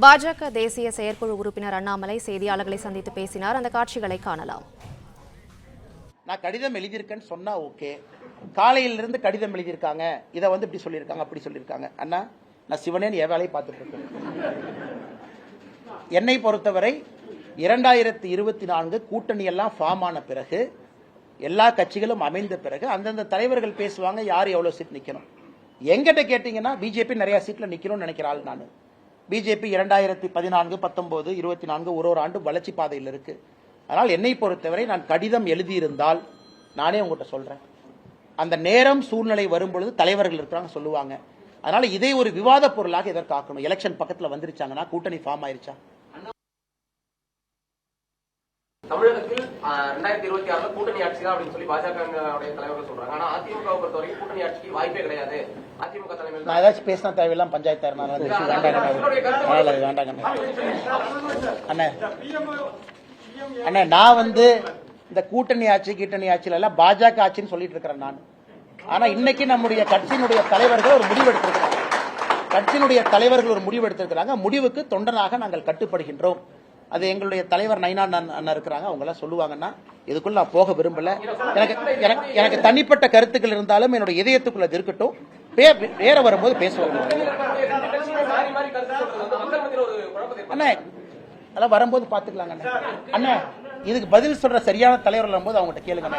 பாஜக தேசிய செயற்குழு உறுப்பினர் அண்ணாமலை செய்தியாளர்களை சந்தித்து பேசினார். அந்த காட்சிகளை காணலாம். நான் கடிதம் எழுதியிருக்கேன்னு சொன்னா ஓகே, காலையிலிருந்து கடிதம் எழுதியிருக்காங்க, இதை இப்படி சொல்லியிருக்காங்க அப்படி சொல்லியிருக்காங்க. அண்ணா, நான் சிவனேன் என் வேலையை பார்த்துட்டு இருக்கேன். என்னை பொறுத்தவரை 2024 கூட்டணி எல்லாம் ஃபார்ம் ஆன பிறகு, எல்லா கட்சிகளும் அமைந்த பிறகு அந்தந்த தலைவர்கள் பேசுவாங்க யார் எவ்வளவு சீட் நிக்கணும். எங்கிட்ட கேட்டீங்கன்னா பிஜேபி நிறைய சீட்ல நிக்கணும்னு நினைக்கிற ஆள் நான். பிஜேபி 2014, 19, 24 ஒரு ஆண்டு வளர்ச்சி பாதையில் இருக்கு. அதனால் என்னை பொறுத்தவரை நான் கடிதம் எழுதியிருந்தால் நானே உங்கள்கிட்ட சொல்றேன், அந்த நேரம் சூழ்நிலை வரும்பொழுது தலைவர்கள் இருக்கிறாங்க சொல்லுவாங்க. அதனால இதை ஒரு விவாத பொருளாக எதற்காக்கணும்? எலெக்ஷன் பக்கத்தில் வந்துருச்சாங்கன்னா கூட்டணி ஃபார்ம் ஆயிருச்சா? தமிழகத்தில் 2026 கூட்டணி ஆட்சி தான் அப்படின்னு சொல்லி பாஜக தலைவர்கள் சொல்றாங்க. ஆனா அதிமுக பொறுத்தவரைக்கும் கூட்டணி ஆட்சிக்கு வாய்ப்பே கிடையாது. அதிமுக தலைமையில் நான் ஏதாச்சும் பேசினா தேவையெல்லாம் பஞ்சாயத்து அண்ணே, நான் இந்த கூட்டணி ஆட்சி கீட்டணி எல்லாம் பாஜக ஆட்சின்னு சொல்லிட்டு இருக்கிறேன் நான். ஆனா இன்னைக்கு நம்முடைய கட்சியினுடைய தலைவர்கள் ஒரு முடிவு எடுத்திருக்கிறாங்க. முடிவுக்கு தொண்டனாக நாங்கள் கட்டுப்படுகின்றோம். அது எங்களுடைய தலைவர் நைனா அண்ணா இருக்கிறாங்க, அவங்க எல்லாம் சொல்லுவாங்கன்னா இதுக்குள்ள நான் போக விரும்பல. எனக்கு தனிப்பட்ட கருத்துக்கள் இருந்தாலும் என்னுடைய இதயத்துக்குள்ள இருக்கட்டும், வேற வரும்போது பேசுவாங்க. அண்ணே, அதெல்லாம் வரும்போது பாத்துக்கலாங்க அண்ணே. இதுக்கு பதில் சொல்ற சரியான தலைவர் வரும்போது அவங்ககிட்ட கேளுங்க.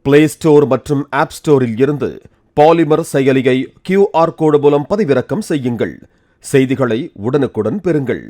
பிளே ஸ்டோர் மற்றும் ஆப் ஸ்டோரில் இருந்து பாலிமர் செயலியை QR கோடு மூலம் பதிவிறக்கம் செய்யுங்கள். செய்திகளை உடனுக்குடன் பெறுங்கள்.